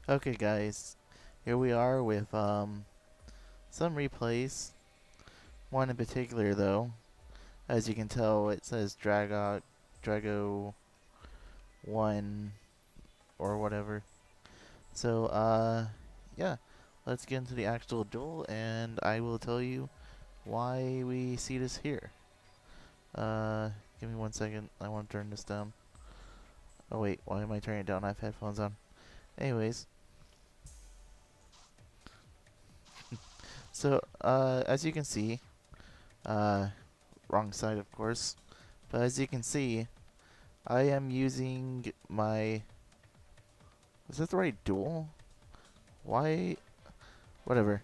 Okay, guys, here we are with some replays. One in particular, though, as you can tell, it says Drago 1 or whatever. So, yeah, let's get into the actual duel, and I will tell you why we see this here. Uh, Give me 1 second. I want to turn this down. Oh wait, why am I turning it down? I have headphones on. Anyways, so as you can see, uh, wrong side of course, but as you can see, I am using my. Is that the right duel? Why? Whatever.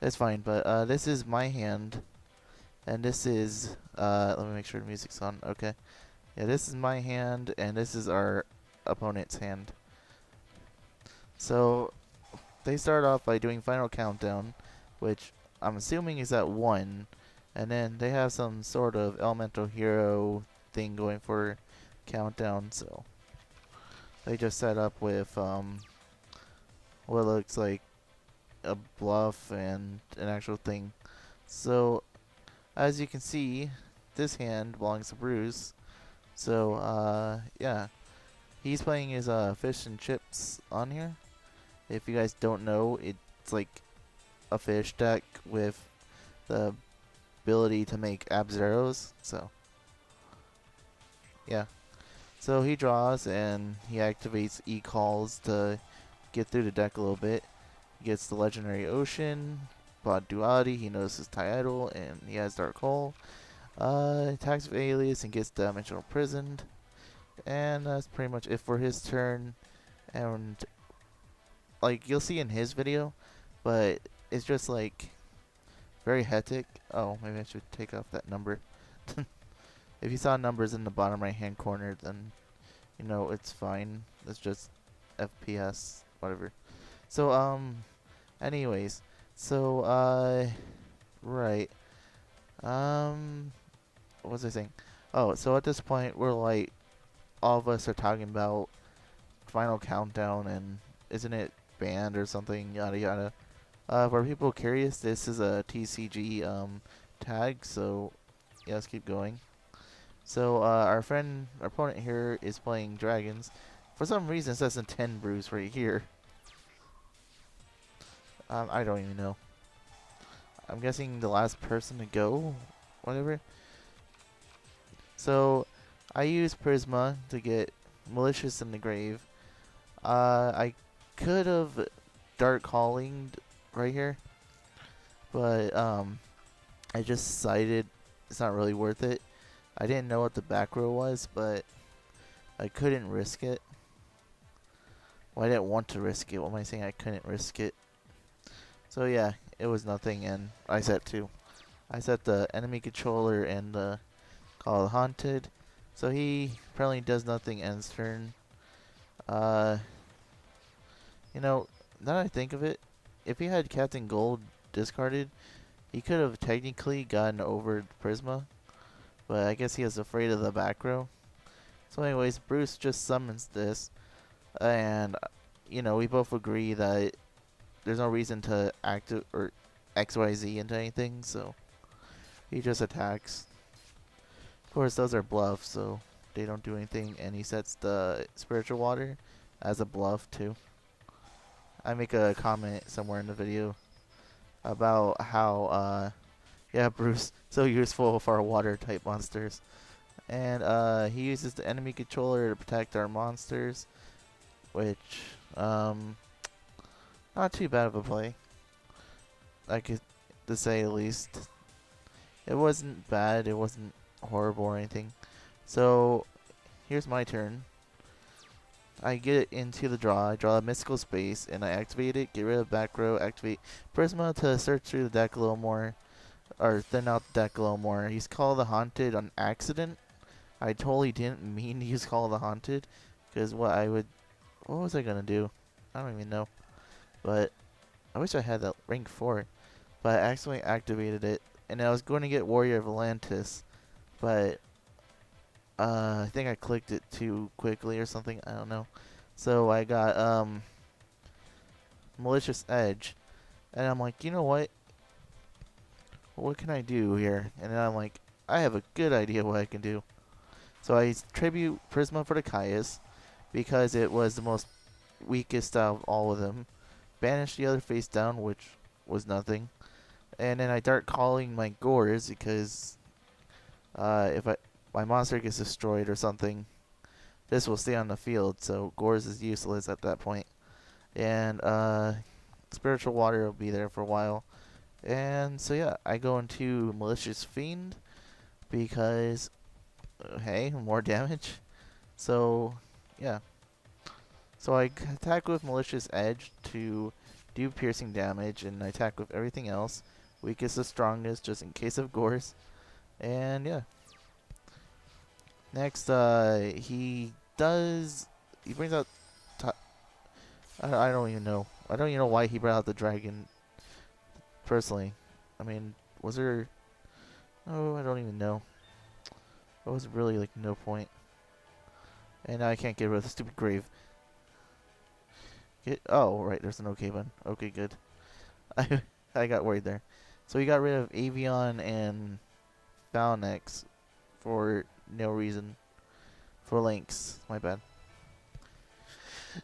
That's fine. But this is my hand, and this is. Let me make sure the music's on. Okay. Yeah, this is my hand, and this is our opponent's hand. So they start off by doing final countdown, which I'm assuming is at 1, and then they have some sort of elemental hero thing going for countdown. So they just set up with what looks like a bluff and an actual thing. So as you can see, this hand belongs to Bruce. So yeah, he's playing his fish and chips on here. If you guys don't know, it's like a fish deck with the ability to make ab-zeros. So yeah, so he draws and he activates E-calls to get through the deck a little bit. He gets the legendary Ocean, Blood Duality, he notices Tidal, and he has Dark Hole. Attacks with Alias and gets Dimensional Prisoned. And that's pretty much it for his turn. And like you'll see in his video, but it's just like very hectic. Oh, maybe I should take off that number. If you saw numbers in the bottom right hand corner, then you know it's fine. It's just FPS, whatever. So anyways, so right. What was I saying? Oh, so at this point we're like all of us are talking about final countdown and isn't it banned or something, yada yada. For people curious, this is a TCG tag, so yeah, let's keep going. So our opponent here is playing dragons. For some reason it says a 10 Bruce right here. I don't even know. I'm guessing the last person to go, whatever. So I use Prisma to get Malicious in the grave. I could have Dark Calling right here, but I just decided it's not really worth it. I didn't know what the back row was, but I couldn't risk it. Well, I didn't want to risk it. What am I saying? I couldn't risk it. So yeah, it was nothing, and I set 2. I set the enemy controller and the Call Haunted. So he apparently does nothing ends turn. You know, now that I think of it, if he had Captain Gold discarded, he could have technically gotten over Prisma, but I guess he was afraid of the back row. So anyways, Bruce just summons this, and you know, we both agree that there's no reason to active or XYZ into anything, so he just attacks. Of course, those are bluffs, so they don't do anything, and he sets the Spiritual Water as a bluff too. I make a comment somewhere in the video about how yeah, Bruce so useful for our water type monsters. And he uses the enemy controller to protect our monsters, which not too bad of a play, I could to say the least. It wasn't bad, it wasn't horrible or anything. So here's my turn. I get into the draw, I draw a mystical space, and I activate it, get rid of back row, activate Prisma to search through the deck a little more, or thin out the deck a little more. He's called the Haunted on accident. I totally didn't mean to use Call of the Haunted, because what was I gonna do? I don't even know. But I wish I had that rank 4, but I accidentally activated it, and I was going to get Warrior of Atlantis, but I think I clicked it too quickly or something. I don't know. So I got malicious edge, and I'm like, you know what can I do here? And then I'm like, I have a good idea what I can do. So I tribute Prisma for the Caius because it was the most weakest out of all of them. Banish the other face down, which was nothing. And then I start calling my Gores because if my monster gets destroyed or something, this will stay on the field. So Gores is useless at that point. And Spiritual Water will be there for a while. And so yeah, I go into Malicious Fiend because hey, more damage. So yeah. So I attack with Malicious Edge to do piercing damage, and I attack with everything else. Weakest to strongest, just in case of Gores. And yeah. Next, he brings out. I don't even know. I don't even know why he brought out the dragon. Personally, I mean, was there? Oh, I don't even know. There was really like no point. And now I can't get rid of the stupid grave. Oh, right, there's an OK button. Okay, good. I got worried there. So he got rid of Avion and Phalanx for no reason. For links, my bad.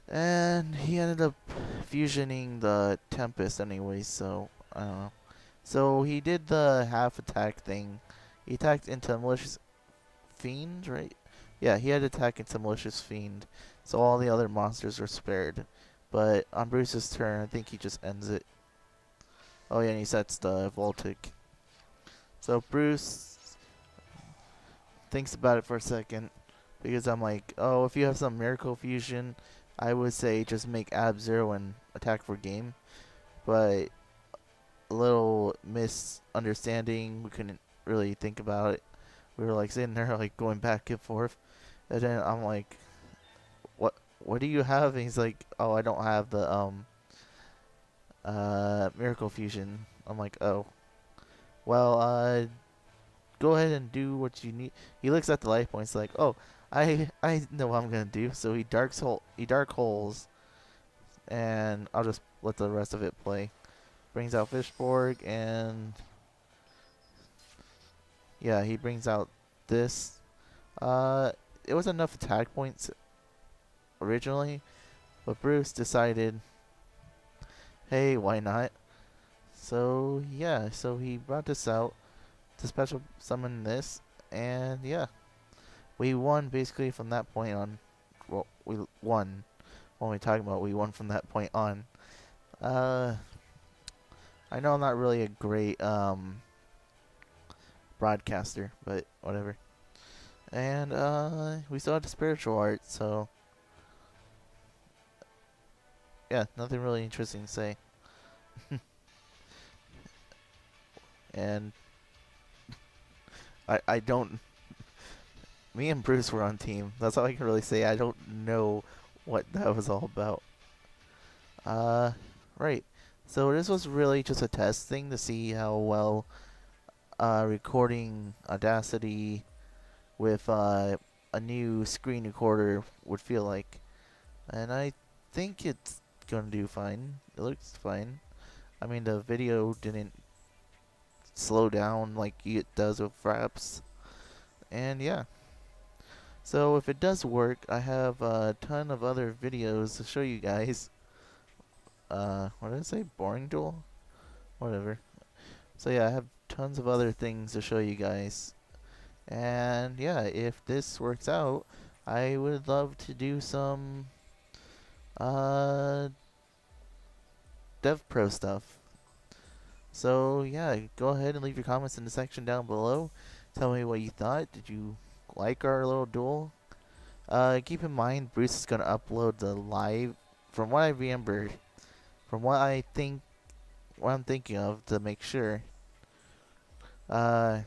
And he ended up fusioning the Tempest anyways, so I don't know. So he did the half attack thing. He attacked into Malicious Fiend, right? Yeah, he had to attack into Malicious Fiend. So all the other monsters were spared. But on Bruce's turn, I think he just ends it. Oh yeah, and he sets the Voltic. So Bruce thinks about it for a second. Because I'm like, oh, if you have some Miracle Fusion, I would say just make Ab Zero and attack for game. But a little misunderstanding, we couldn't really think about it. We were like sitting there like going back and forth. And then I'm like, what do you have? And he's like, oh, I don't have the Miracle Fusion. I'm like, oh. Well, go ahead and do what you need. He looks at the life points like, oh, I know what I'm gonna do. So he dark holes, and I'll just let the rest of it play. Brings out Fishborg, and yeah, he brings out this. It was enough attack points originally, but Bruce decided, hey, why not? So yeah, so he brought this out to special summon this, and yeah, we won basically from that point on. Well, we won. What am I talking about? We won from that point on. I know I'm not really a great broadcaster, but whatever. And we still had the spiritual art, so yeah, nothing really interesting to say. And I don't. Me and Bruce were on team. That's all I can really say. I don't know what that was all about. Right. So this was really just a test thing to see how well recording Audacity with a new screen recorder would feel like. And I think it's gonna do fine. It looks fine. I mean, the video didn't slow down like it does with Fraps. And yeah. So if it does work, I have a ton of other videos to show you guys. What did I say? Boring duel? Whatever. So yeah, I have tons of other things to show you guys. And yeah, if this works out, I would love to do some Devpro stuff. So yeah, go ahead and leave your comments in the section down below. Tell me what you thought. Did you like our little duel? Keep in mind, Bruce is gonna upload the live. From what I remember, from what I think, what I'm thinking of to make sure. I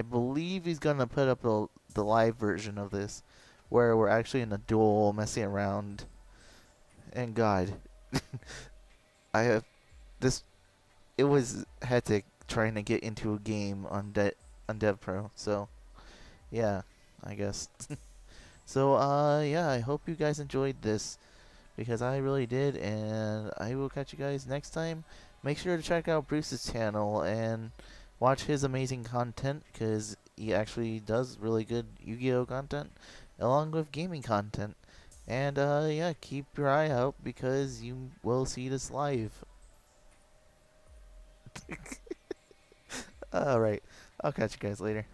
believe he's gonna put up the live version of this, where we're actually in a duel, messing around. And God, I have this. It was hectic trying to get into a game on Devpro. So, yeah, I guess. So, yeah, I hope you guys enjoyed this because I really did, and I will catch you guys next time. Make sure to check out Bruce's channel and watch his amazing content because he actually does really good Yu-Gi-Oh content along with gaming content. And yeah, keep your eye out because you will see this live. Alright, I'll catch you guys later.